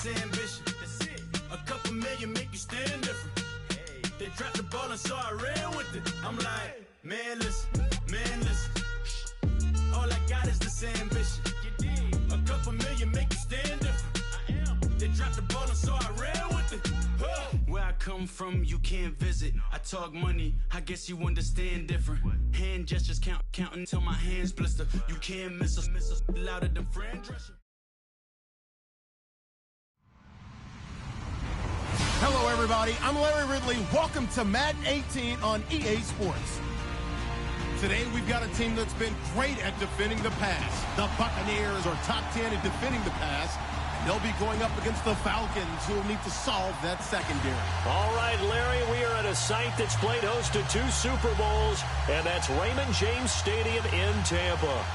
this ambition. That's it. A couple million make you stand different. Hey. They dropped the ball and so I ran with it. I'm like, man, listen. All I got is this ambition. A couple million make you stand different. I am. They dropped the ball and so I ran with it. Where I come from, you can't visit. I talk money, I guess you understand different. Hand gestures counting till my hands blister. You can't miss us louder than Fran Drescher. Hello, everybody. I'm Larry Ridley. Welcome to Madden 18 on EA Sports. Today, we've got a team that's been great at defending the pass. The Buccaneers are top 10 at defending the pass. They'll be going up against the Falcons, who will need to solve that secondary. All right, Larry, we are at a site that's played host to 2 Super Bowls, and that's Raymond James Stadium in Tampa.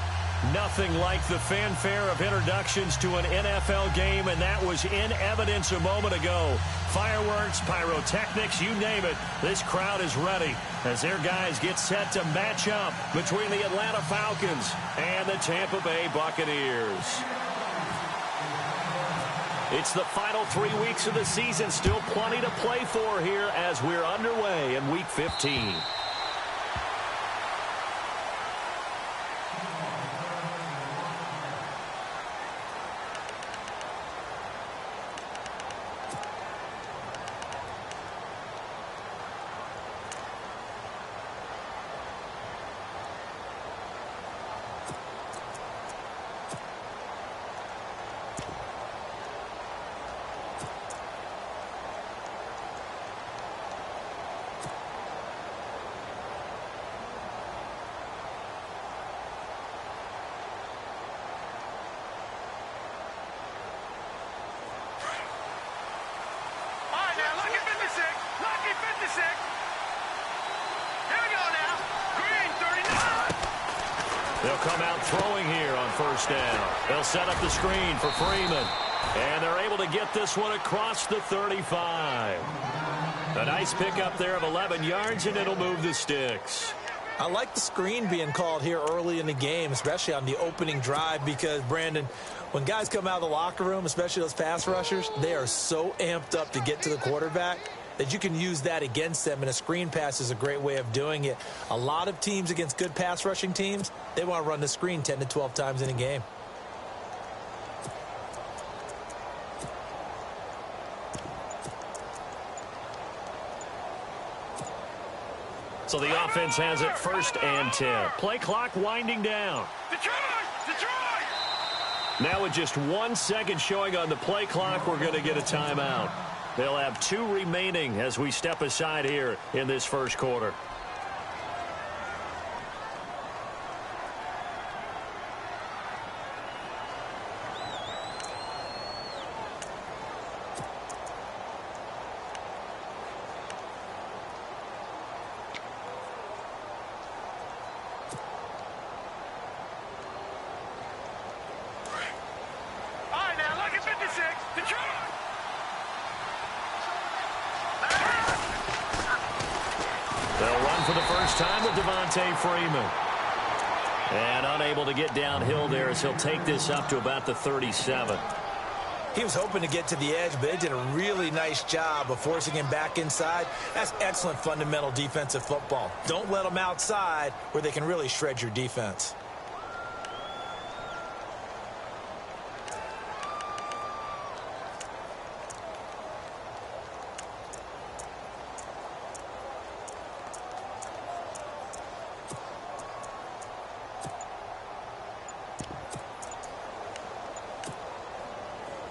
Nothing like the fanfare of introductions to an NFL game, and that was in evidence a moment ago. Fireworks, pyrotechnics, you name it. This crowd is ready as their guys get set to match up between the Atlanta Falcons and the Tampa Bay Buccaneers. It's the final 3 weeks of the season. Still plenty to play for here as we're underway in Week 15. They'll come out throwing here on first down. They'll set up the screen for Freeman. And they're able to get this one across the 35. A nice pickup there of 11 yards, and it'll move the sticks. I like the screen being called here early in the game, especially on the opening drive, because, Brandon, when guys come out of the locker room, especially those pass rushers, they are so amped up to get to the quarterback that you can use that against them, and a screen pass is a great way of doing it. A lot of teams against good pass rushing teams, they want to run the screen 10 to 12 times in a game. So the offense has it 1st and 10. Play clock winding down. Detroit! Now with just 1 second showing on the play clock, we're going to get a timeout. They'll have 2 remaining as we step aside here in this first quarter. Freeman. And unable to get downhill there as he'll take this up to about the 37. He was hoping to get to the edge, but they did a really nice job of forcing him back inside. That's excellent fundamental defensive football. Don't let them outside where they can really shred your defense.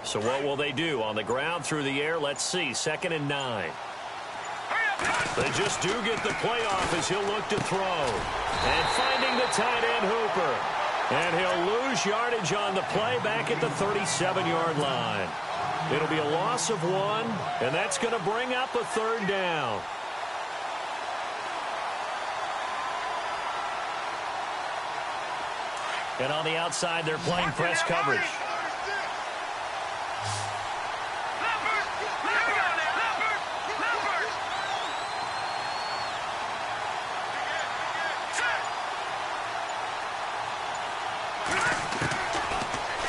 So what will they do? On the ground, through the air, let's see. 2nd and 9. They just do get the playoff as he'll look to throw. And finding the tight end, Hooper. And he'll lose yardage on the play back at the 37-yard line. It'll be a loss of 1, and that's going to bring up a 3rd down. And on the outside, they're playing press coverage.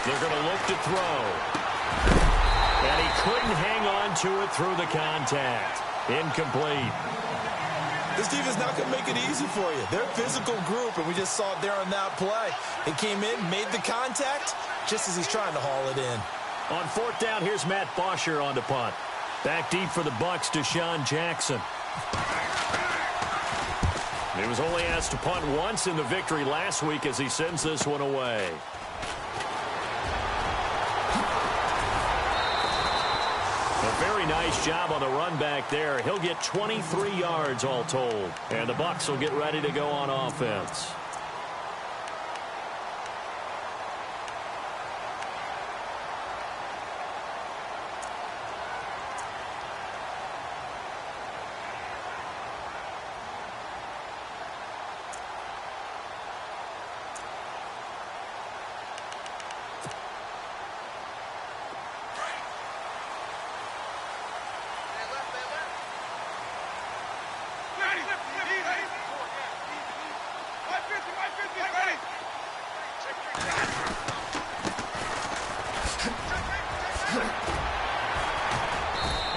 They're going to look to throw. And he couldn't hang on to it through the contact. Incomplete. This defense not going to make it easy for you. They're a physical group, and we just saw it there on that play. He came in, made the contact, just as he's trying to haul it in. On fourth down, here's Matt Bosher on the punt. Back deep for the Bucs, Deshaun Jackson. He was only asked to punt once in the victory last week as he sends this one away. A very nice job on the run back there. He'll get 23 yards all told. And the Bucs will get ready to go on offense.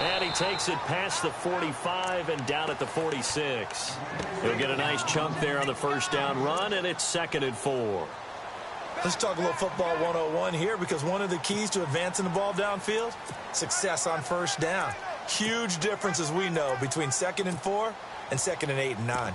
And he takes it past the 45 and down at the 46. He'll get a nice chunk there on the first down run, and it's 2nd and 4. Let's talk a little football 101 here, because one of the keys to advancing the ball downfield, success on first down. Huge difference, as we know, between 2nd and 4 and 2nd and 8 and 9.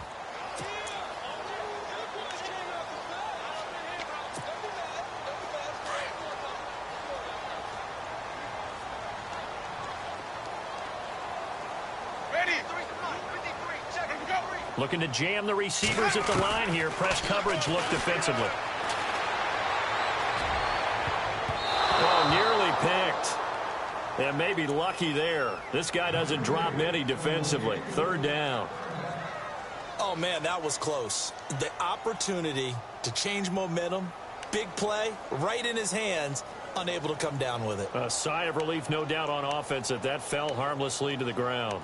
Looking to jam the receivers at the line here. Press coverage look defensively. Oh, nearly picked. And maybe lucky there. This guy doesn't drop many defensively. 3rd down. Oh, man, that was close. The opportunity to change momentum, big play, right in his hands, unable to come down with it. A sigh of relief, no doubt, on offense that fell harmlessly to the ground.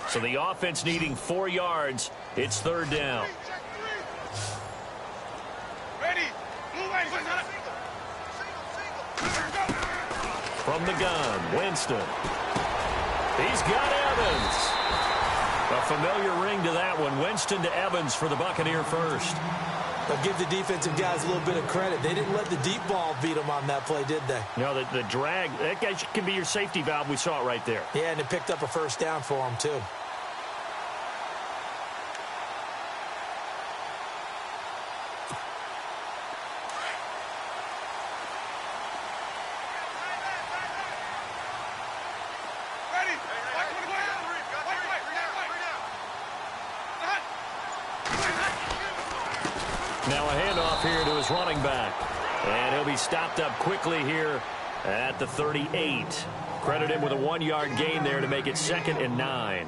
So the offense needing 4 yards. It's 3rd down. From the gun, Winston. He's got Evans. A familiar ring to that one. Winston to Evans for the Buccaneer first. They'll give the defensive guys a little bit of credit. They didn't let the deep ball beat them on that play, did they? No, the drag, that guy can be your safety valve. We saw it right there. Yeah, and it picked up a first down for him, too. Now a handoff here to his running back. And he'll be stopped up quickly here at the 38. Credit him with a 1-yard gain there to make it 2nd and 9.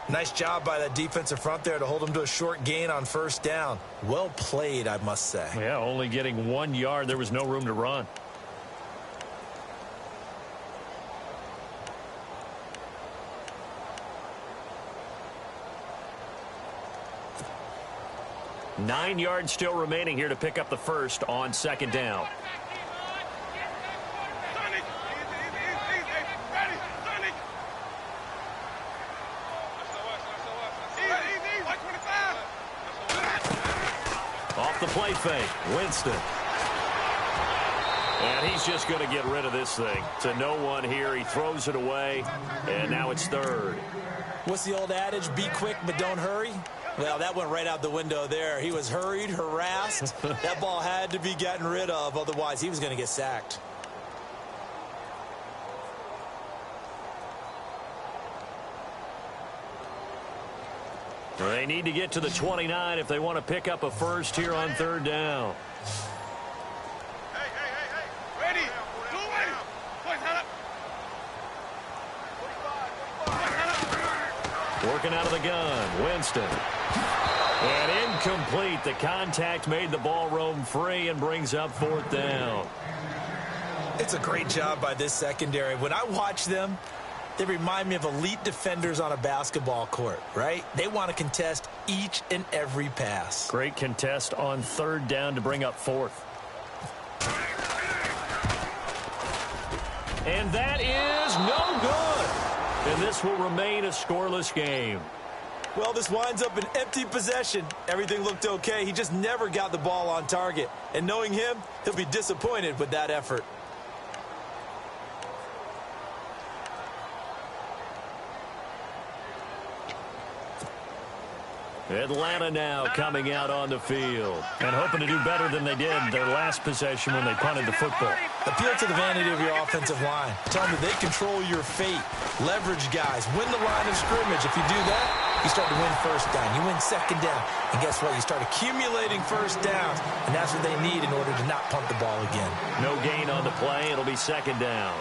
Nice job by that defensive front there to hold him to a short gain on first down. Well played, I must say. Yeah, only getting 1 yard. There was no room to run. Nine yards still remaining here to pick up the first on 2nd down. Off the play fake, Winston. And he's just going to get rid of this thing. To no one here. He throws it away, and now it's 3rd. What's the old adage? Be quick, but don't hurry. Well, that went right out the window there. He was hurried, harassed. That ball had to be gotten rid of. Otherwise, he was going to get sacked. They need to get to the 29 if they want to pick up a first here on 3rd down. Ready. Working out of the gun, Winston. And incomplete. The contact made the ball roam free and brings up 4th down. It's a great job by this secondary. When I watch them, they remind me of elite defenders on a basketball court, right? They want to contest each and every pass. Great contest on 3rd down to bring up 4th. And that is no good. And this will remain a scoreless game. Well, this winds up an empty possession. Everything looked okay. He just never got the ball on target. And knowing him, he'll be disappointed with that effort. Atlanta now coming out on the field and hoping to do better than they did their last possession when they punted the football. Appeal to the vanity of your offensive line. Tell them that they control your fate. Leverage guys. Win the line of scrimmage. If you do that, you start to win first down. You win second down. And guess what? You start accumulating first downs. And that's what they need in order to not punt the ball again. No gain on the play. It'll be second down.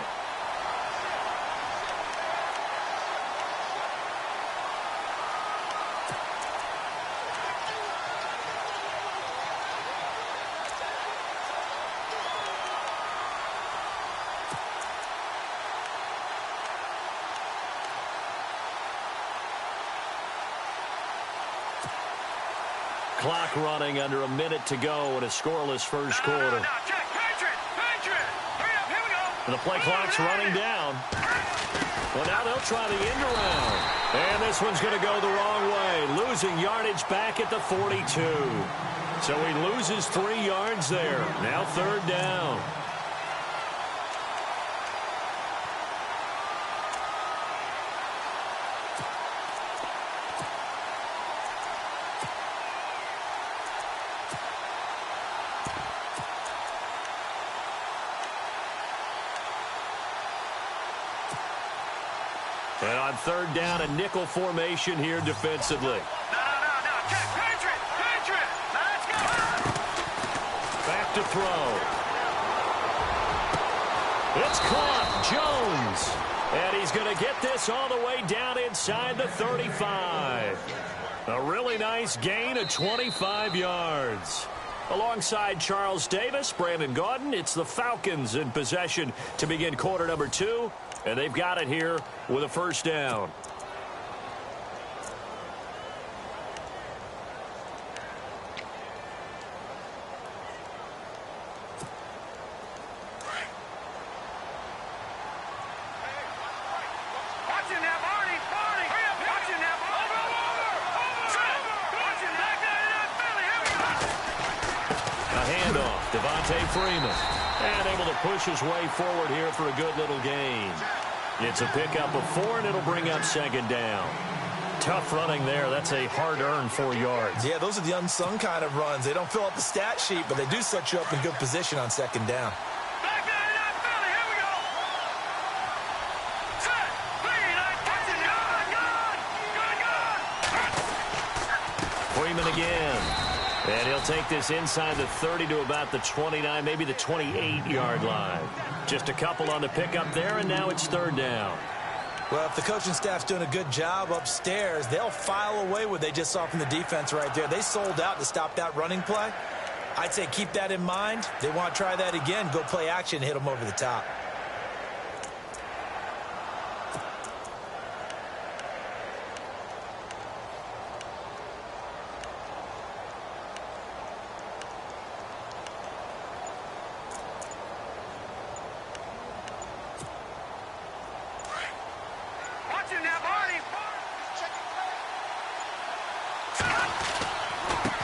Clock running under a minute to go in a scoreless first quarter. And the play clock's running down. Well, now they'll try the end around. And this one's going to go the wrong way. Losing yardage back at the 42. So he loses 3 yards there. Now third down. And on third down, a nickel formation here defensively. Back to throw. It's caught. Jones. And he's going to get this all the way down inside the 35. A really nice gain of 25 yards. Alongside Charles Davis, Brandon Gaudin, it's the Falcons in possession to begin quarter number 2. And they've got it here with a first down. A handoff, Devontae Freeman. And able to push his way forward here for a good little gain. It's a pickup of 4, and it'll bring up second down. Tough running there. That's a hard-earned 4 yards. Yeah, those are the unsung kind of runs. They don't fill up the stat sheet, but they do set you up in good position on second down. Freeman again. And he'll take this inside the 30 to about the 29, maybe the 28-yard line. Just a couple on the pickup there, and now it's third down. Well, if the coaching staff's doing a good job upstairs, they'll file away what they just saw from the defense right there. They sold out to stop that running play. I'd say keep that in mind. They want to try that again. Go play action and hit them over the top.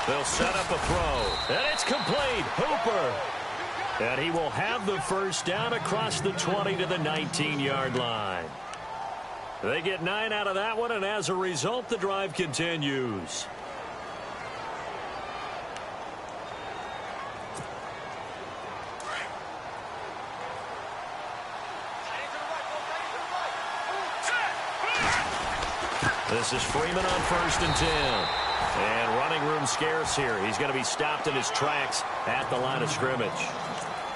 They'll set up a throw, and it's complete. Hooper. And he will have the first down across the 20 to the 19-yard line. They get 9 out of that one, and as a result, the drive continues. This is Freeman on 1st and 10. And running room scarce here. He's going to be stopped in his tracks at the line of scrimmage.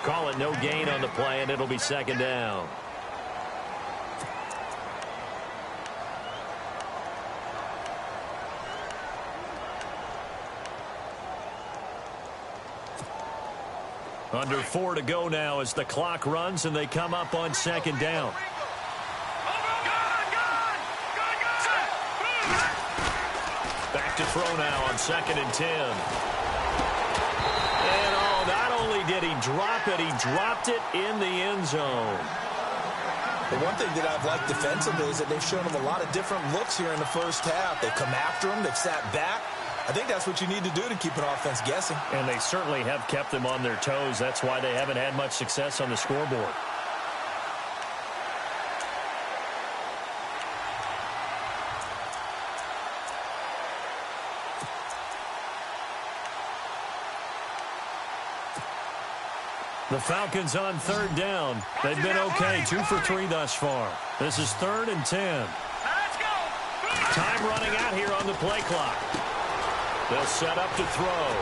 Call it no gain on the play, and it'll be second down. Under 4 to go now as the clock runs, and they come up on second down. Back to throw now on 2nd and 10. And not only did he drop it, he dropped it in the end zone. The one thing that I've liked defensively is that they've shown him a lot of different looks here in the first half. They've come after him. They've sat back. I think that's what you need to do to keep an offense guessing. And they certainly have kept them on their toes. That's why they haven't had much success on the scoreboard. The Falcons on third down. They've been okay, 2 for 3 thus far. This is 3rd and 10. Let's go. Time running out here on the play clock. They'll set up to throw.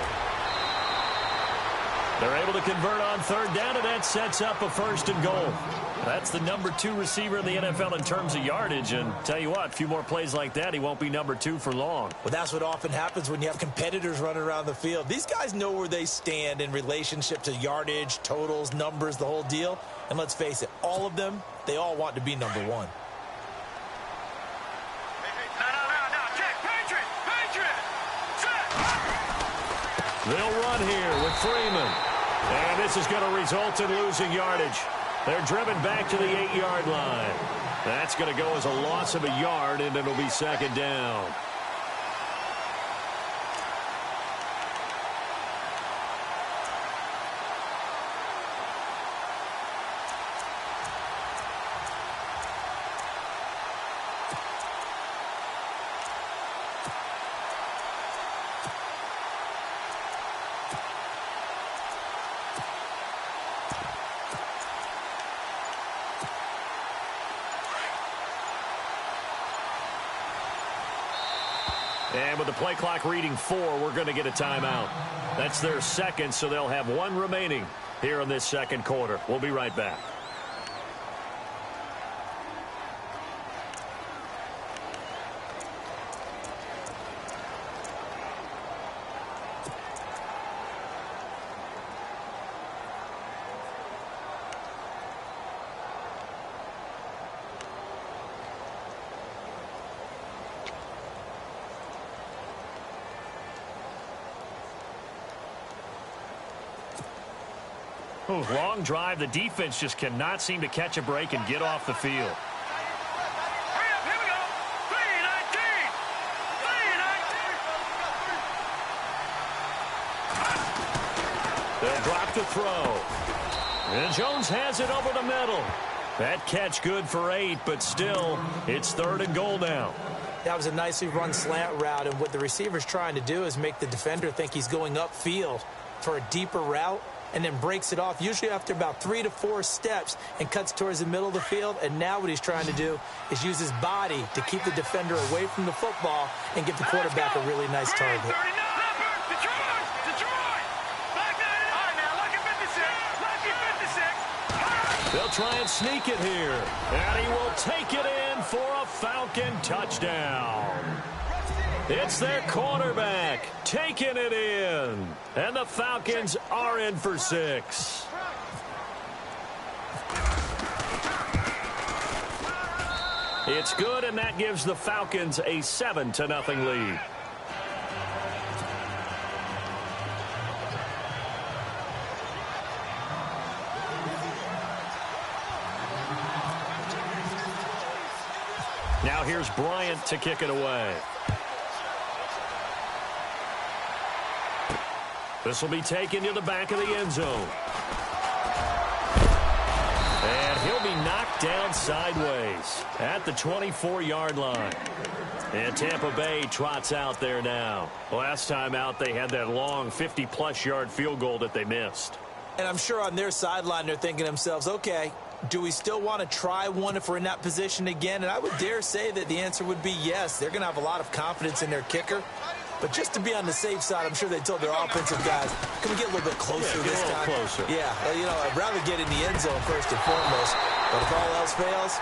They're able to convert on third down, and that sets up a 1st and goal. That's the number 2 receiver in the NFL in terms of yardage, and tell you what, a few more plays like that, he won't be number 2 for long. Well, that's what often happens when you have competitors running around the field. These guys know where they stand in relationship to yardage, totals, numbers, the whole deal. And let's face it, all of them, they all want to be number 1. No, check. Patriot. Set. They'll run here with Freeman. And this is going to result in losing yardage. They're driven back to the 8-yard line. That's going to go as a loss of a yard, and it'll be 2nd down. And with the play clock reading 4, we're going to get a timeout. That's their 2nd, so they'll have 1 remaining here in this 2nd quarter. We'll be right back. Long drive. The defense just cannot seem to catch a break and get off the field. Hurry up, here we go. 3-19. They'll drop to throw. And Jones has it over the middle. That catch good for 8, but still, it's 3rd and goal now. That was a nicely run slant route, and what the receiver's trying to do is make the defender think he's going upfield for a deeper route, and then breaks it off, usually after about 3 to 4 steps, and cuts towards the middle of the field. And now what he's trying to do is use his body to keep the defender away from the football and give the quarterback a really nice target. Detroit! Back that in. All right, now, lucky 56. They'll try and sneak it here. And he will take it in for a Falcon touchdown. It's their quarterback taking it in. And the Falcons are in for 6. It's good, and that gives the Falcons a 7-0 lead. Now here's Bryant to kick it away. This will be taken to the back of the end zone. And he'll be knocked down sideways at the 24-yard line. And Tampa Bay trots out there now. Last time out, they had that long 50-plus yard field goal that they missed. And I'm sure on their sideline they're thinking to themselves, okay, do we still want to try one if we're in that position again? And I would dare say that the answer would be yes. They're going to have a lot of confidence in their kicker. But just to be on the safe side, I'm sure they told their offensive guys, can we get a little bit closer this time? Closer. Yeah, you know, I'd rather get in the end zone first and foremost. But if all else fails,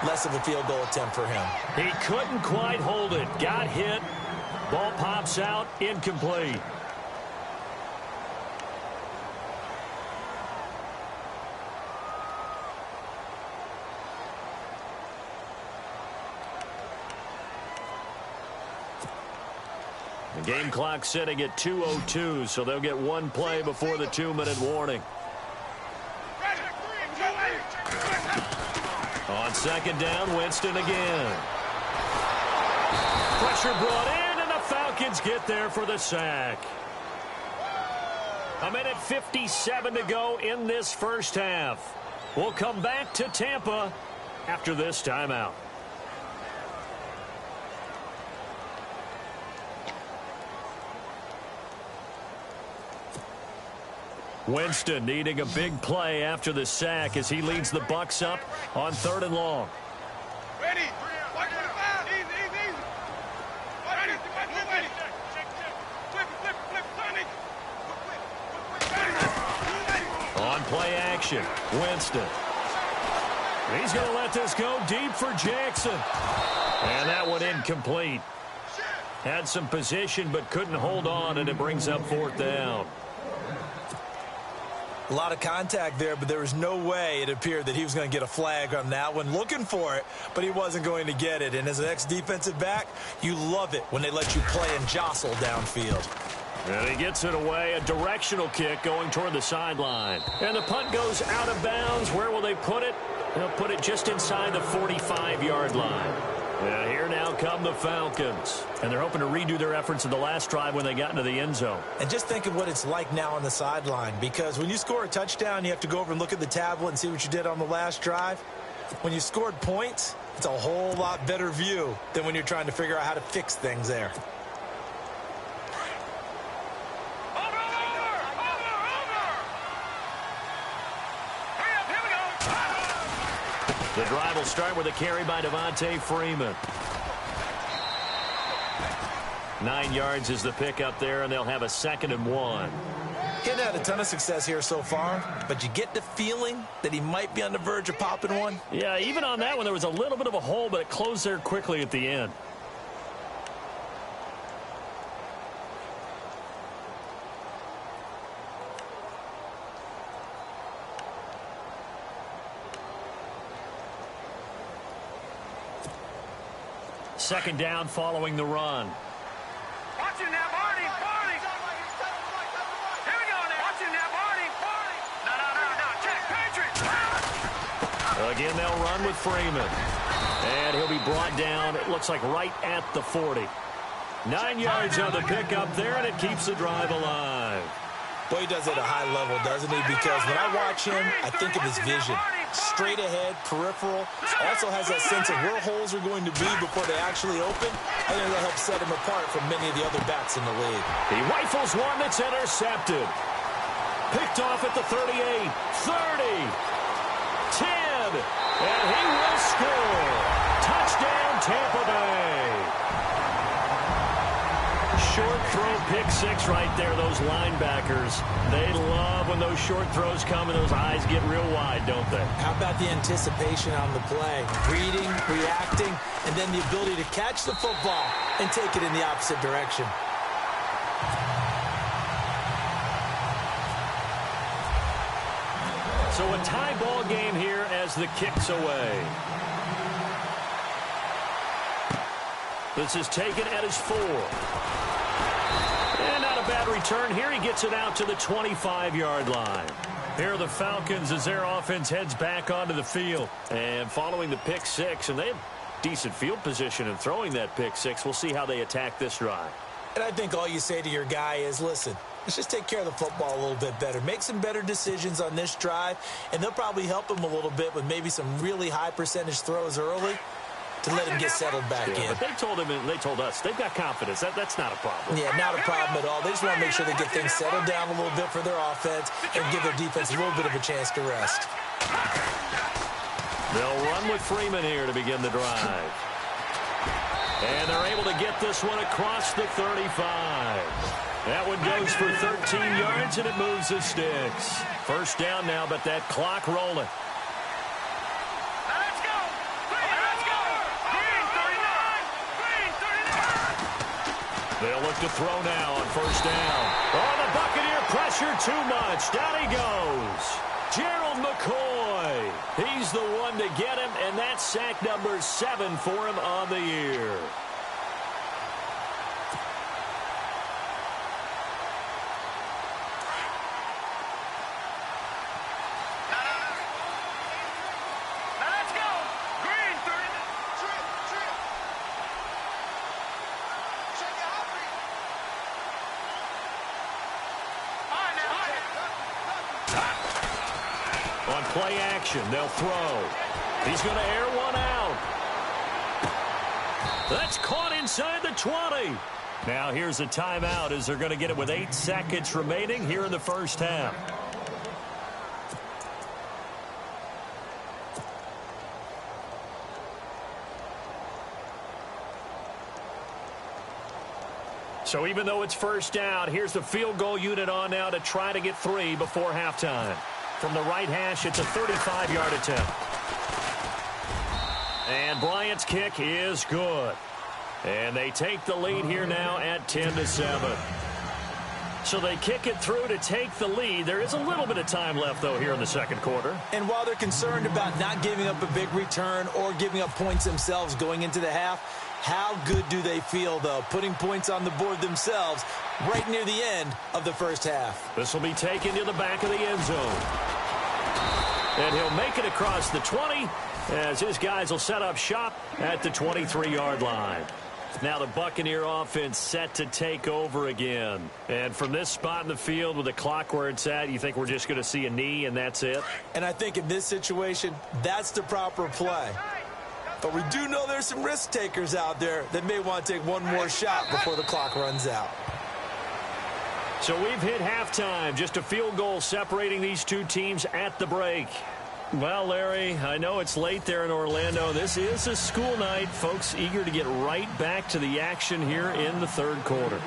less of a field goal attempt for him. He couldn't quite hold it. Got hit. Ball pops out. Incomplete. The game clock sitting at 2:02, so they'll get one play before the 2-minute warning. second down, Winston again. Pressure brought in, and the Falcons get there for the sack. 1:57 to go in this first half. We'll come back to Tampa after this timeout. Winston needing a big play after the sack as he leads the Bucs up on 3rd and long. Ready. On play action, Winston. He's going to let this go deep for Jackson. And that one incomplete. Had some position but couldn't hold on, and it brings up 4th down. A lot of contact there, but there was no way it appeared that he was going to get a flag on that one. Looking for it, but he wasn't going to get it. And as an ex-defensive back, you love it when they let you play and jostle downfield. And he gets it away, a directional kick going toward the sideline. And the punt goes out of bounds. Where will they put it? They'll put it just inside the 45-yard line. And here now come the Falcons. And they're hoping to redo their efforts in the last drive when they got into the end zone. And just think of what it's like now on the sideline, because when you score a touchdown, you have to go over and look at the tablet and see what you did on the last drive. When you scored points, it's a whole lot better view than when you're trying to figure out how to fix things there. The drive will start with a carry by Devontae Freeman. 9 yards is the pickup there, and they'll have a 2nd and 1. He hasn't had a ton of success here so far, but you get the feeling that he might be on the verge of popping one. Yeah, even on that one, there was a little bit of a hole, but it closed there quickly at the end. Second down following the run. Watch him now, Barney. Here we go now. Watch him now, Barney. No. Check, Patriot. Again, they'll run with Freeman. And he'll be brought down, it looks like right at the 40. 9 yards on the pickup there, and it keeps the drive alive. Boy, he does it at a high level, doesn't he? Because when I watch him, I think of his vision. Straight ahead, peripheral. Also has that sense of where holes are going to be before they actually open. I think that helps set him apart from many of the other backs in the league. He rifles one that's intercepted. Picked off at the 38, 30, 10, and he will score. Touchdown, Tampa Bay. Short throw, pick 6 right there, those linebackers. They love when those short throws come and those eyes get real wide, don't they? How about the anticipation on the play? Reading, reacting, and then the ability to catch the football and take it in the opposite direction. So a tie ball game here as the kick's away. This is taken at his 4. And not a bad return here. He gets it out to the 25-yard line. Here are the Falcons as their offense heads back onto the field. And following the pick 6, and they have decent field position in throwing that pick 6. We'll see how they attack this drive. And I think all you say to your guy is, listen, let's just take care of the football a little bit better. Make some better decisions on this drive, and they'll probably help him a little bit with maybe some really high percentage throws early to let him get settled back in. But they told him, and they told us, they've got confidence. That's not a problem. Yeah, not a problem at all. They just want to make sure they get things settled down a little bit for their offense and give their defense a little bit of a chance to rest. They'll run with Freeman here to begin the drive. And they're able to get this one across the 35. That one goes for 13 yards, and it moves the sticks. First down now, but that clock rolling. Let's go. Green 39. They'll look to throw now on first down. Oh, the Buccaneer pressure too much. Down he goes. Gerald McCoy. He's the one to get him, and that's sack number 7 for him on the year. Let's go. Green. On play action, they'll throw. He's going to air one out. That's caught inside the 20. Now here's a timeout as they're going to get it with 8 seconds remaining here in the first half. So even though it's first down, here's the field goal unit on now to try to get 3 before halftime. From the right hash, it's a 35-yard attempt. And Bryant's kick is good. And they take the lead here now at 10-7. So they kick it through to take the lead. There is a little bit of time left, though, here in the second quarter. And while they're concerned about not giving up a big return or giving up points themselves going into the half, how good do they feel, though, putting points on the board themselves right near the end of the first half? This will be taken to the back of the end zone. And he'll make it across the 20 as his guys will set up shop at the 23-yard line. Now the Buccaneer offense set to take over again. And from this spot in the field with the clock where it's at, you think we're just going to see a knee and that's it? And I think in this situation, that's the proper play. But we do know there's some risk takers out there that may want to take one more shot before the clock runs out. So we've hit halftime. Just a field goal separating these two teams at the break. Well, Larry, I know it's late there in Orlando. This is a school night. Folks eager to get right back to the action here in the third quarter.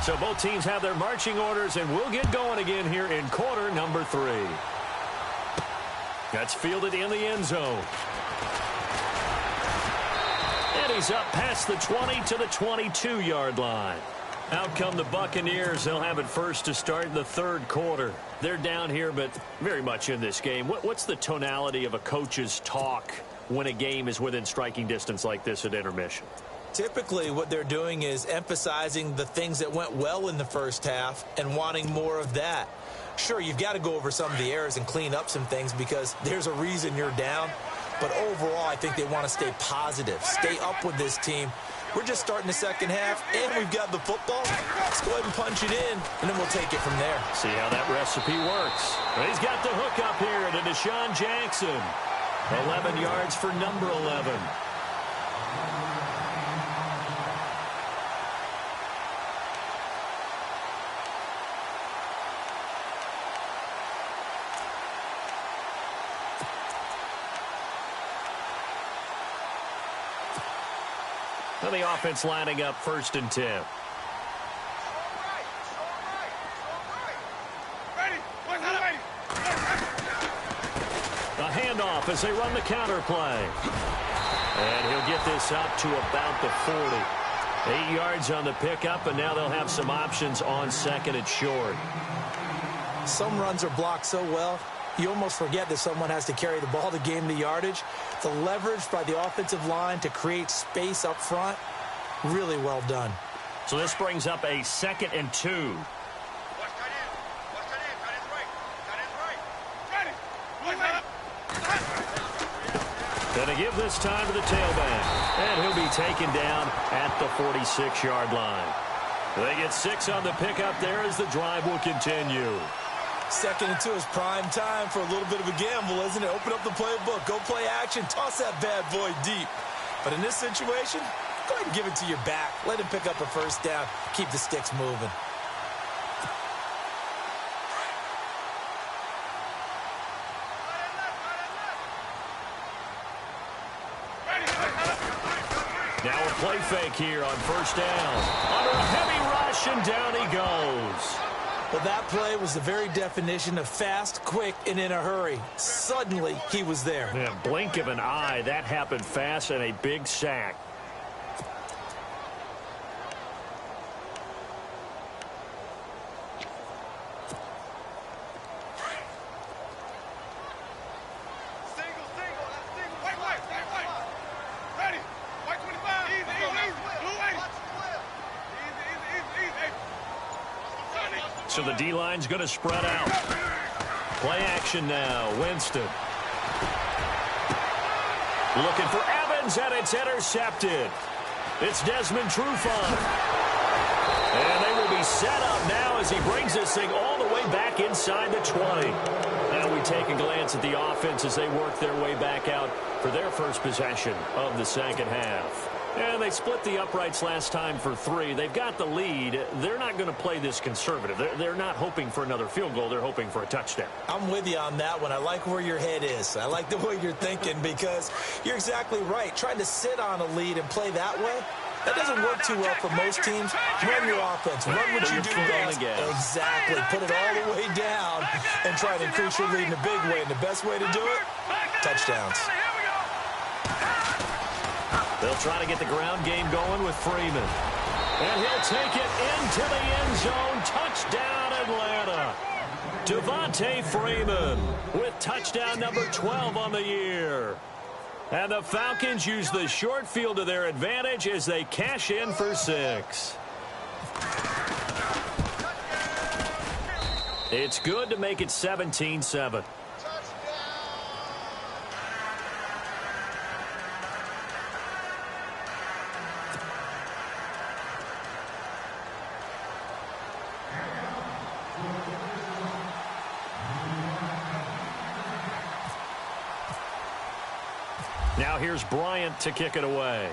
So both teams have their marching orders, and we'll get going again here in quarter number 3. That's fielded in the end zone. And he's up past the 20 to the 22-yard line. Out come the Buccaneers. They'll have it first to start in the third quarter. They're down here, but very much in this game. What's the tonality of a coach's talk when a game is within striking distance like this at intermission? Typically, what they're doing is emphasizing the things that went well in the first half and wanting more of that. Sure, you've got to go over some of the errors and clean up some things because there's a reason you're down. But overall, I think they want to stay positive, stay up with this team. We're just starting the second half, and we've got the football. Let's go ahead and punch it in, and then we'll take it from there. See how that recipe works. Well, he's got the hook up here to Deshaun Jackson. 11 yards for number 11. And the offense lining up 1st and 10. A handoff as they run the counter play. And he'll get this up to about the 40. 8 yards on the pickup, and now they'll have some options on 2nd and short. Some runs are blocked so well, you almost forget that someone has to carry the ball to gain the yardage. The leverage by the offensive line to create space up front, really well done. So this brings up a 2nd and 2. Gonna give this time to the tailback. And he'll be taken down at the 46-yard line. They get 6 on the pickup there as the drive will continue. 2nd and 2 is prime time for a little bit of a gamble, isn't it? Open up the playbook, go play action, toss that bad boy deep. But in this situation, go ahead and give it to your back. Let him pick up a first down. Keep the sticks moving. Now a play fake here on 1st down. Under a heavy rush, and down he goes. Well, that play was the very definition of fast, quick, and in a hurry. Suddenly, he was there. Yeah, blink of an eye. That happened fast, and a big sack. So the D-line's going to spread out. Play action now. Winston. Looking for Evans, and it's intercepted. It's Desmond Trufant. And they will be set up now as he brings this thing all the way back inside the 20. Now we take a glance at the offense as they work their way back out for their first possession of the second half. And they split the uprights last time for 3. They've got the lead. They're not going to play this conservative. They're not hoping for another field goal. They're hoping for a touchdown. I'm with you on that one. I like where your head is. I like the way you're thinking because you're exactly right. Trying to sit on a lead and play that way, that doesn't work too well for most teams. Run your offense. Run what you do best. Exactly. Put it all the way down and try to increase your lead in a big way. And the best way to do it, touchdowns. They'll try to get the ground game going with Freeman. And he'll take it into the end zone. Touchdown, Atlanta. Devontae Freeman with touchdown number 12 on the year. And the Falcons use the short field to their advantage as they cash in for 6. It's good to make it 17-7. Now here's Bryant to kick it away.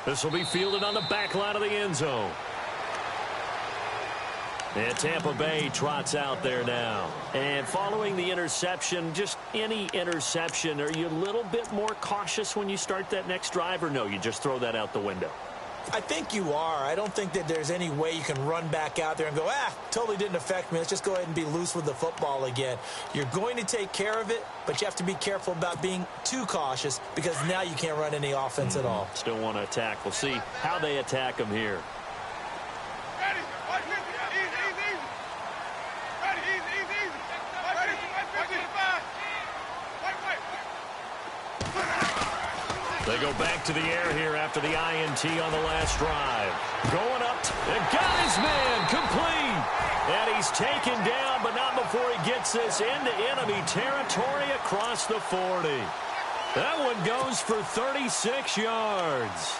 This will be fielded on the back line of the end zone. And Tampa Bay trots out there now. And following the interception, just any interception, are you a little bit more cautious when you start that next drive, or no, you just throw that out the window? I think you are. I don't think that there's any way you can run back out there and go, totally didn't affect me. Let's just go ahead and be loose with the football again. You're going to take care of it, but you have to be careful about being too cautious because now you can't run any offense at all. Still want to attack. We'll see how they attack them here. They go back to the air here after the INT on the last drive. Going up, and got his man complete. And he's taken down, but not before he gets this into enemy territory across the 40. That one goes for 36 yards.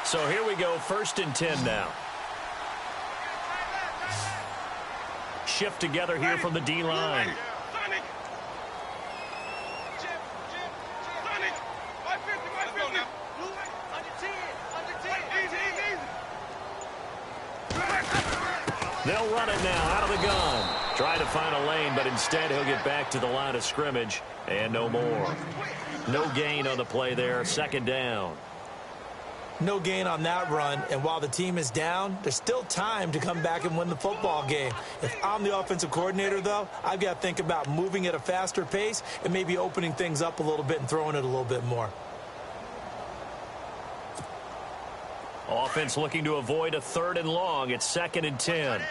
So here we go, 1st and 10 now. Shift together here from the D-line. They'll run it now out of the gun. Try to find a lane, but instead he'll get back to the line of scrimmage and no more. No gain on the play there. 2nd down. No gain on that run, and while the team is down, there's still time to come back and win the football game. If I'm the offensive coordinator, though, I've got to think about moving at a faster pace and maybe opening things up a little bit and throwing it a little bit more. Offense looking to avoid a 3rd and long. It's 2nd and 10.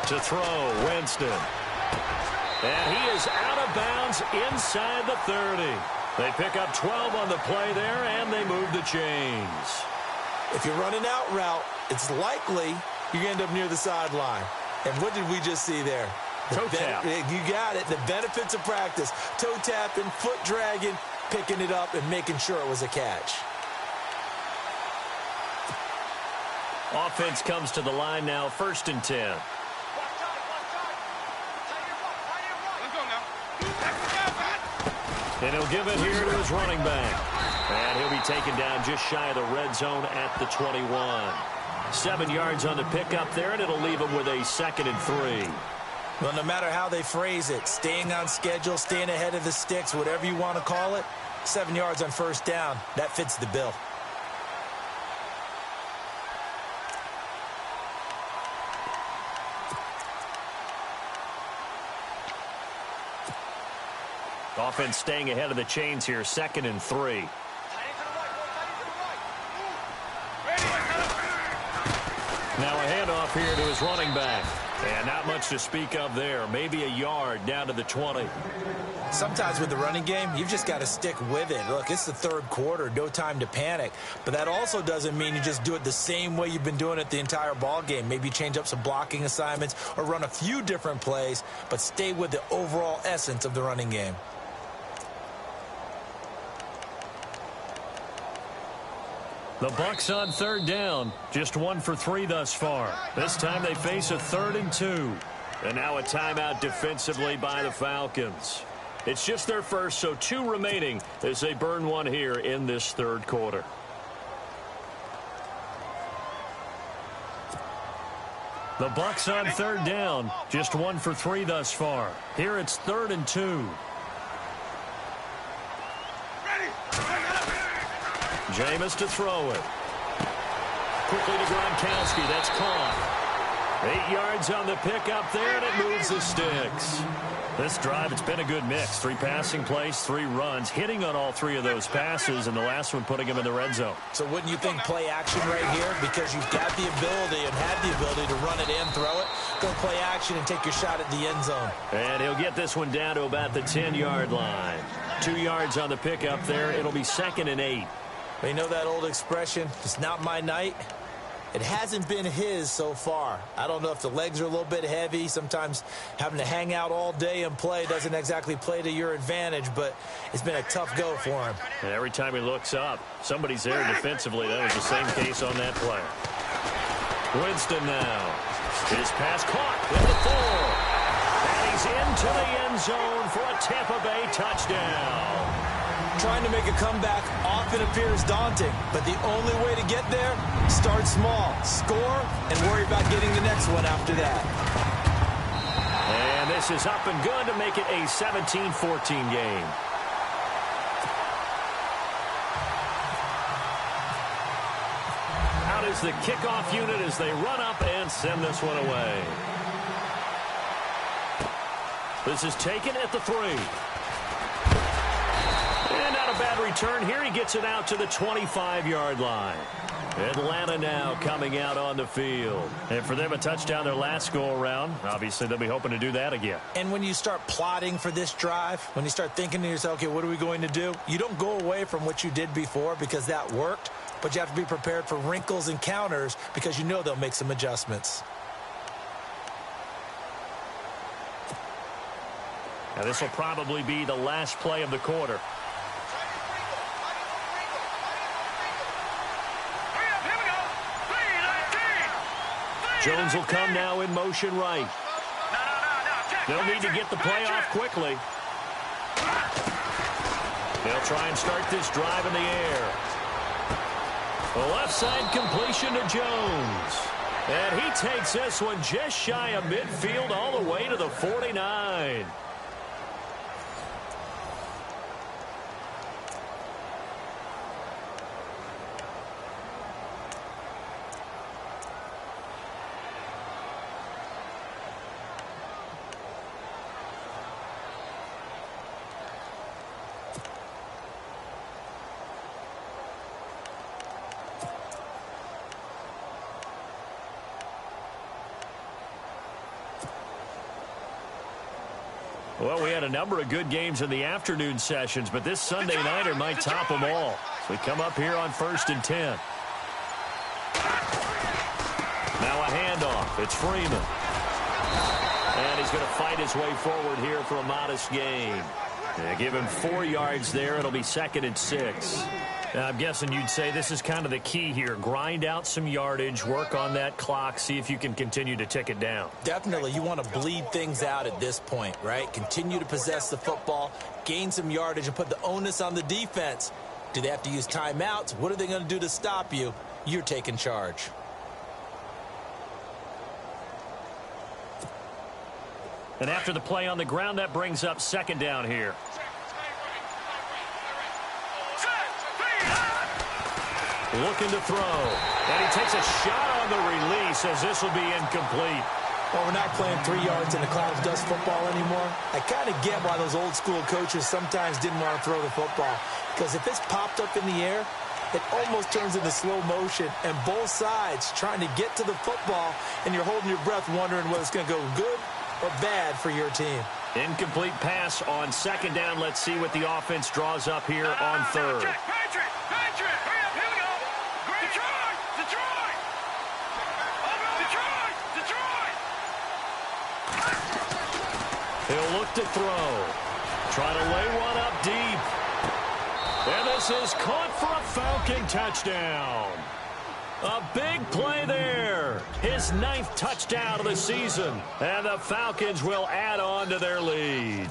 To throw, Winston. And he is out of bounds inside the 30. They pick up 12 on the play there, and they move the chains. If you're running out route, it's likely you're going to end up near the sideline. And what did we just see there? Toe tap. You got it. The benefits of practice. Toe tapping, foot dragging, picking it up, and making sure it was a catch. Offense comes to the line now, 1st and 10. And he'll give it here to his running back. And he'll be taken down just shy of the red zone at the 21. 7 yards on the pickup there, and it'll leave him with a 2nd and 3. Well, no matter how they phrase it, staying on schedule, staying ahead of the sticks, whatever you want to call it, 7 yards on 1st down, that fits the bill. Offense staying ahead of the chains here, 2nd and 3. Now a handoff here to his running back. And not much to speak of there. Maybe a yard down to the 20. Sometimes with the running game, you've just got to stick with it. Look, it's the third quarter, no time to panic. But that also doesn't mean you just do it the same way you've been doing it the entire ball game. Maybe change up some blocking assignments or run a few different plays, but stay with the overall essence of the running game. The Bucs on third down, just 1 for 3 thus far. This time they face a 3rd and 2. And now a timeout defensively by the Falcons. It's just their first, so 2 remaining as they burn one here in this third quarter. The Bucs on third down, just 1 for 3 thus far. Here it's 3rd and 2. Jameis to throw it. Quickly to Gronkowski. That's caught. 8 yards on the pickup there, and it moves the sticks. This drive, it's been a good mix. 3 passing plays, 3 runs, hitting on all 3 of those passes, and the last one putting him in the red zone. So wouldn't you think play action right here? Because you've got the ability and had the ability to run it in, throw it, go play action and take your shot at the end zone. And he'll get this one down to about the 10-yard line. 2 yards on the pickup there. It'll be 2nd and 8. But you know that old expression, it's not my night? It hasn't been his so far. I don't know if the legs are a little bit heavy. Sometimes having to hang out all day and play doesn't exactly play to your advantage, but it's been a tough go for him. And every time he looks up, somebody's there defensively. That was the same case on that play. Winston now. His pass caught at the 4. And he's into the end zone for a Tampa Bay touchdown. Trying to make a comeback often appears daunting, but the only way to get there, start small, score, and worry about getting the next one after that. And this is up and good to make it a 17-14 game. Out is the kickoff unit as they run up and send this one away. This is taken at the 3. And not a bad return here. He gets it out to the 25-yard line. Atlanta now coming out on the field. And for them, a touchdown their last go-around. Obviously, they'll be hoping to do that again. And when you start plotting for this drive, when you start thinking to yourself, okay, what are we going to do? You don't go away from what you did before because that worked, but you have to be prepared for wrinkles and counters because you know they'll make some adjustments. Now, this will probably be the last play of the quarter. Jones will come now in motion right. They'll need to get the play off quickly. They'll try and start this drive in the air. The left side completion to Jones. And he takes this one just shy of midfield all the way to the 49. Well, we had a number of good games in the afternoon sessions, but this Sunday nighter might top them all. So we come up here on 1st and 10. Now a handoff. It's Freeman. And he's going to fight his way forward here for a modest gain. They give him 4 yards there. It'll be 2nd and 6. Now, I'm guessing you'd say this is kind of the key here. Grind out some yardage, work on that clock, see if you can continue to tick it down. Definitely. You want to bleed things out at this point, right? Continue to possess the football, gain some yardage, and put the onus on the defense. Do they have to use timeouts? What are they going to do to stop you? You're taking charge. And after the play on the ground, that brings up 2nd down here. Looking to throw. And he takes a shot on the release as this will be incomplete. Well, we're not playing 3 yards in the cloud of dust football anymore. I kind of get why those old school coaches sometimes didn't want to throw the football. Because if it's popped up in the air, it almost turns into slow motion, and both sides trying to get to the football, and you're holding your breath wondering whether it's going to go good or bad for your team. Incomplete pass on second down. Let's see what the offense draws up here on third. Patriot! Hurry up, here we go! Detroit! Detroit! Detroit! He'll look to throw. Try to lay one up deep. And this is caught for a Falcon touchdown. A big play there. His 9th touchdown of the season. And the Falcons will add on to their lead.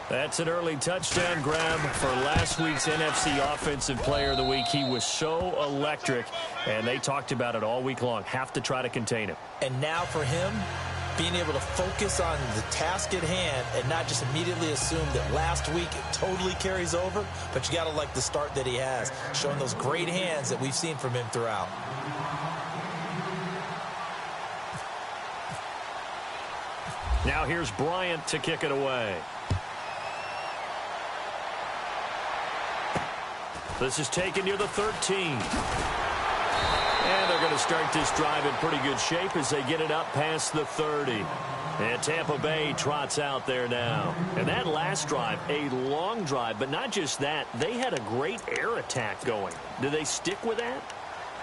That's an early touchdown grab for last week's NFC Offensive Player of the Week. He was so electric, and they talked about it all week long. Have to try to contain him. And now for him, being able to focus on the task at hand and not just immediately assume that last week it totally carries over, but you got to like the start that he has, showing those great hands that we've seen from him throughout. Now here's Bryant to kick it away. This is taken near the 13. And they're going to start this drive in pretty good shape as they get it up past the 30. And Tampa Bay trots out there now. And that last drive, a long drive, but not just that. They had a great air attack going. Do they stick with that?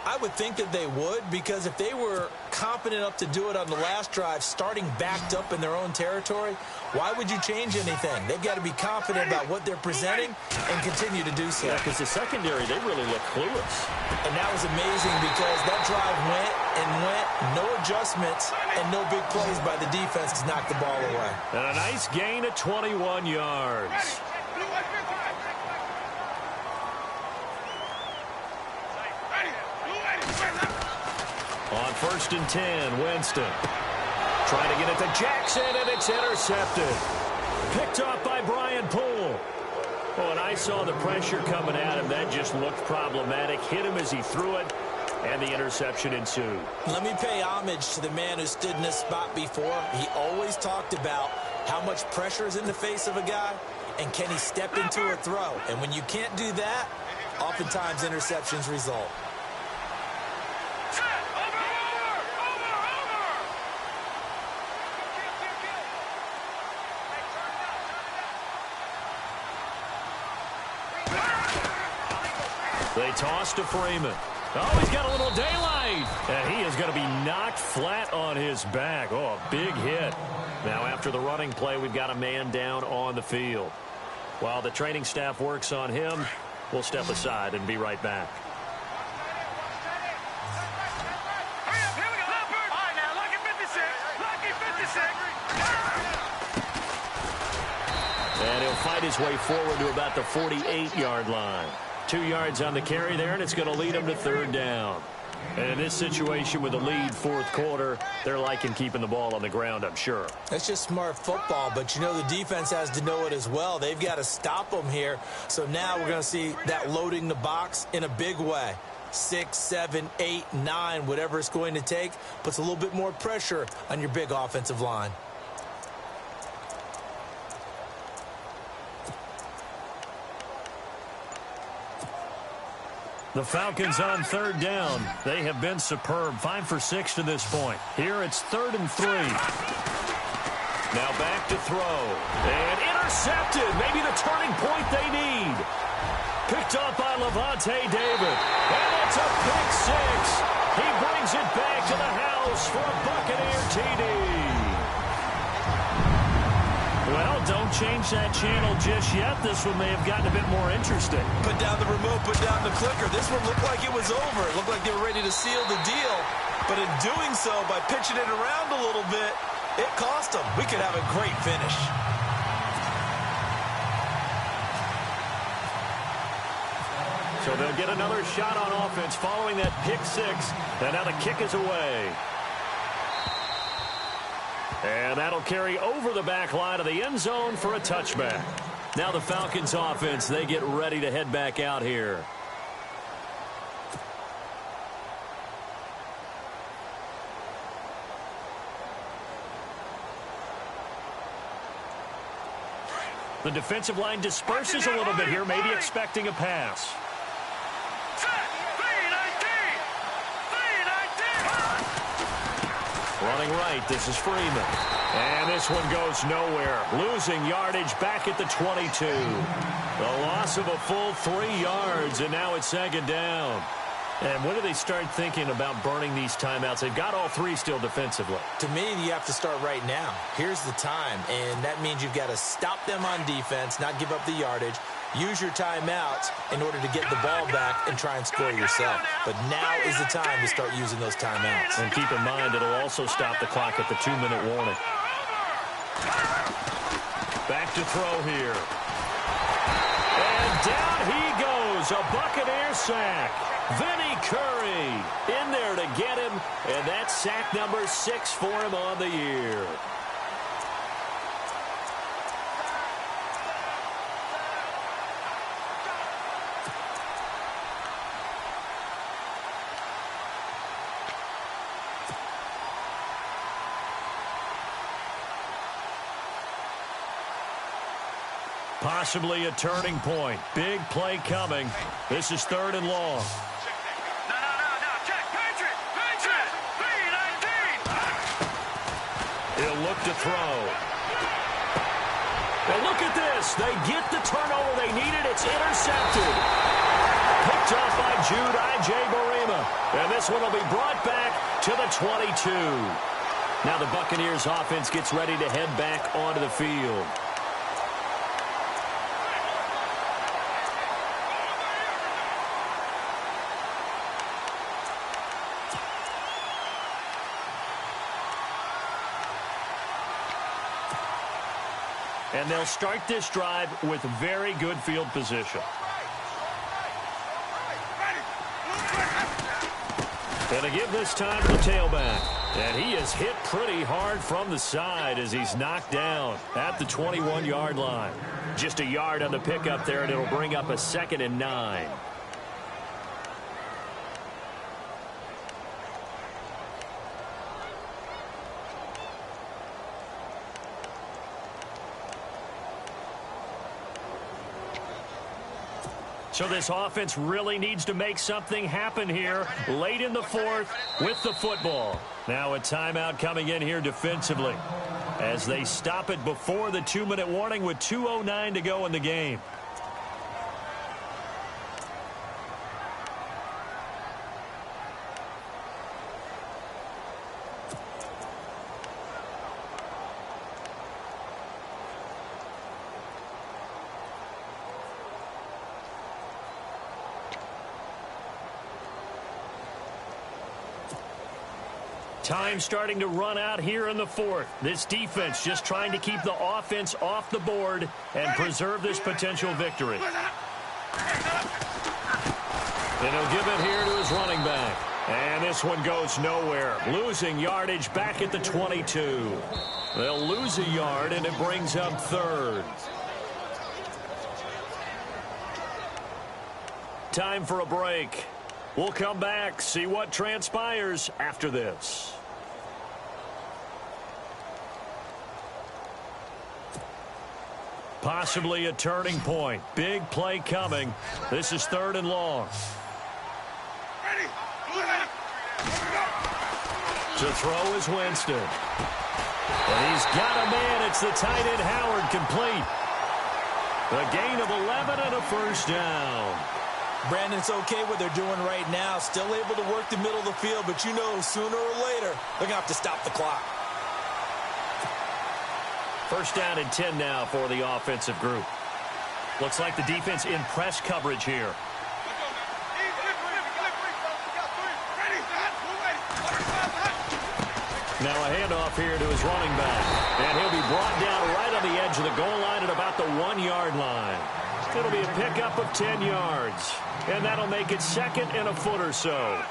I would think that they would, because if they were confident enough to do it on the last drive, starting backed up in their own territory, why would you change anything? They've got to be confident about what they're presenting and continue to do so. Yeah, because the secondary, they really look clueless. And that was amazing because that drive went and went, no adjustments, and no big plays by the defense to knock the ball away. And a nice gain of 21 yards. On 1st and 10, Winston trying to get it to Jackson, and it's intercepted. Picked off by Brian Poole. Oh, and I saw the pressure coming at him. That just looked problematic. Hit him as he threw it, and the interception ensued. Let me pay homage to the man who stood in this spot before. He always talked about how much pressure is in the face of a guy, and can he step into a throw. And when you can't do that, oftentimes interceptions result. They toss to Freeman. Oh, he's got a little daylight. And he is going to be knocked flat on his back. Oh, a big hit. Now, after the running play, we've got a man down on the field. While the training staff works on him, we'll step aside and be right back. And he'll fight his way forward to about the 48-yard line. 2 yards on the carry there, and it's going to lead him to 3rd down. And in this situation with the lead 4th quarter, they're liking keeping the ball on the ground, I'm sure. That's just smart football, but you know the defense has to know it as well. They've got to stop them here. So now we're going to see that loading the box in a big way. 6, 7, 8, 9, whatever it's going to take, puts a little bit more pressure on your big offensive line. The Falcons on 3rd down. They have been superb. 5 for 6 to this point. Here it's 3rd and 3. Now back to throw. And intercepted. Maybe the turning point they need. Picked up by Levante David. And it's a pick 6. He brings it back to the house for a Buccaneer TD. Well, don't change that channel just yet. This one may have gotten a bit more interesting. Put down the remote, put down the clicker. This one looked like it was over. It looked like they were ready to seal the deal. But in doing so, by pitching it around a little bit, it cost them. We could have a great finish. So they'll get another shot on offense following that pick 6. And now the kick is away. And that'll carry over the back line of the end zone for a touchback. Now the Falcons offense, they get ready to head back out here. The defensive line disperses a little bit here, maybe expecting a pass. Running right, this is Freeman. And this one goes nowhere. Losing yardage back at the 22. The loss of a full 3 yards, and now it's second down. And when do they start thinking about burning these timeouts? They've got all 3 still defensively. To me, you have to start right now. Here's the time, and that means you've got to stop them on defense, not give up the yardage, use your timeouts in order to get the ball back and try and score yourself. But now is the time to start using those timeouts. And keep in mind, it'll also stop the clock at the 2-minute warning. Back to throw here. And down he goes, a Buccaneer sack. Vinny Curry in there to get him, and that's sack number 6 for him on the year. Possibly a turning point. Big play coming. This is 3rd and long. He'll look to throw. And look at this. They get the turnover they needed. It's intercepted. Picked off by Jude Barima. And this one will be brought back to the 22. Now the Buccaneers offense gets ready to head back onto the field. And they'll start this drive with very good field position. And to give this time to the tailback. And he is hit pretty hard from the side as he's knocked down at the 21-yard line. Just a yard on the pickup there, and it'll bring up a 2nd and 9. So this offense really needs to make something happen here late in the 4th with the football. Now a timeout coming in here defensively as they stop it before the 2-minute warning with 2:09 to go in the game. Time starting to run out here in the 4th. This defense just trying to keep the offense off the board and preserve this potential victory. And he'll give it here to his running back. And this one goes nowhere. Losing yardage back at the 22. They'll lose a yard, and it brings up 3rd. Time for a break. We'll come back, see what transpires after this. Possibly a turning point. Big play coming. This is 3rd and long. To throw is Winston. And he's got a man. It's the tight end Howard, complete. A gain of 11 and a 1st down. Brandon, it's okay what they're doing right now. Still able to work the middle of the field, but you know sooner or later they're going to have to stop the clock. 1st down and 10 now for the offensive group. Looks like the defense in press coverage here. Now a handoff here to his running back. And he'll be brought down right on the edge of the goal line at about the 1-yard line. It'll be a pickup of 10 yards. And that'll make it 2nd and a foot or so.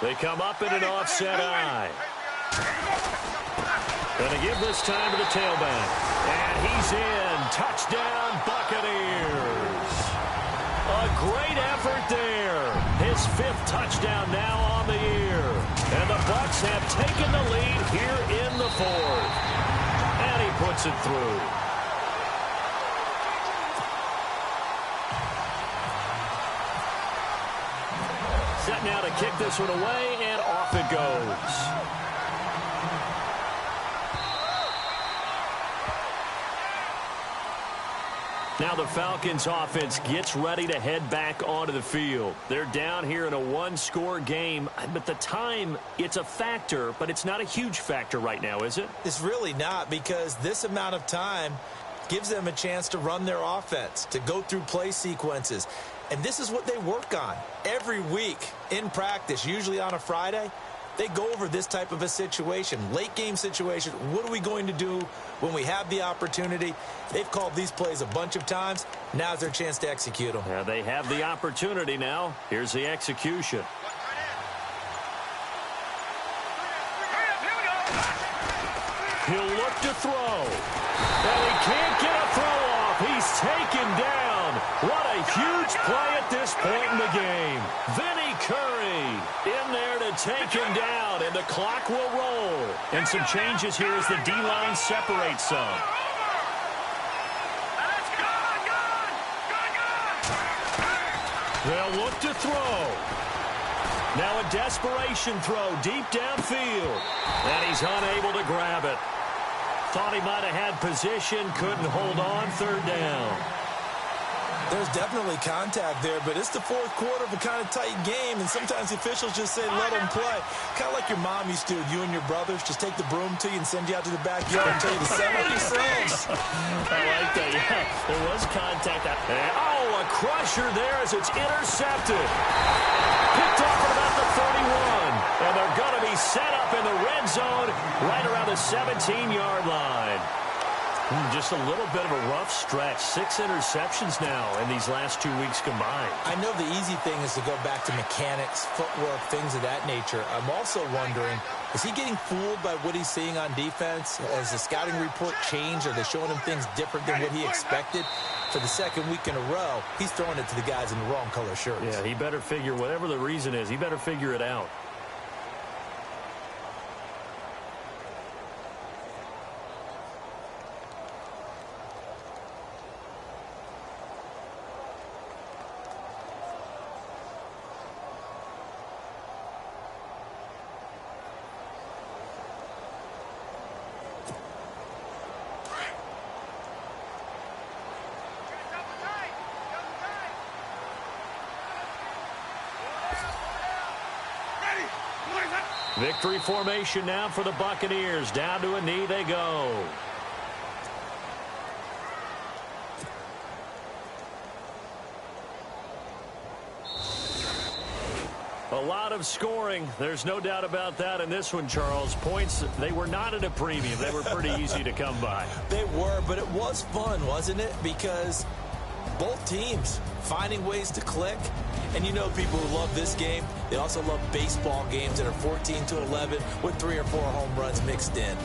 They come up in an offset eye. Going to give this time to the tailback. And he's in. Touchdown, Buccaneers. A great effort there. His 5th touchdown now on the year. And the Bucs have taken the lead here in the 4th. And And he puts it through. Set now to kick this one away, and off it goes. Now the Falcons offense gets ready to head back onto the field. They're down here in a one-score game, but the time, it's a factor, but it's not a huge factor right now, is it? It's really not, because this amount of time gives them a chance to run their offense, to go through play sequences. And this is what they work on every week in practice, usually on a Friday. They go over this type of a situation, late game situation. What are we going to do when we have the opportunity? They've called these plays a bunch of times. Now's their chance to execute them. Yeah, they have the opportunity now. Here's the execution. He'll look to throw. And he can't get a throw off. He's taken down. What a huge play at this point in the game. Vinny Curry in there to take him down, and the clock will roll. And some changes here as the D-line separates some. They'll look to throw. Now a desperation throw deep downfield. And he's unable to grab it. Thought he might have had position, couldn't hold on, third down. There's definitely contact there, but it's the fourth quarter of a kind of tight game, and sometimes officials just say, let them play. Kind of like your mom used to, you and your brothers, just take the broom to you and send you out to the backyard and tell you to settle yourselves. I like that, yeah. There was contact. Oh, a crusher there as it's intercepted. Picked off at about the 31, and they're going to be set up in the red zone right around the 17-yard line. Just a little bit of a rough stretch. 6 interceptions now in these last 2 weeks combined. I know the easy thing is to go back to mechanics, footwork, things of that nature. I'm also wondering, is he getting fooled by what he's seeing on defense? Has the scouting report changed? Are they showing him things different than what he expected? For the second week in a row, he's throwing it to the guys in the wrong color shirts. Yeah, he better figure, whatever the reason is, he better figure it out. Victory formation now for the Buccaneers. Down to a knee they go. A lot of scoring. There's no doubt about that in this one, Charles. Points, they were not at a premium. They were pretty easy to come by. They were, but it was fun, wasn't it? Because both teams finding ways to click. And you know people who love this game, they also love baseball games that are 14-11 with 3 or 4 home runs mixed in.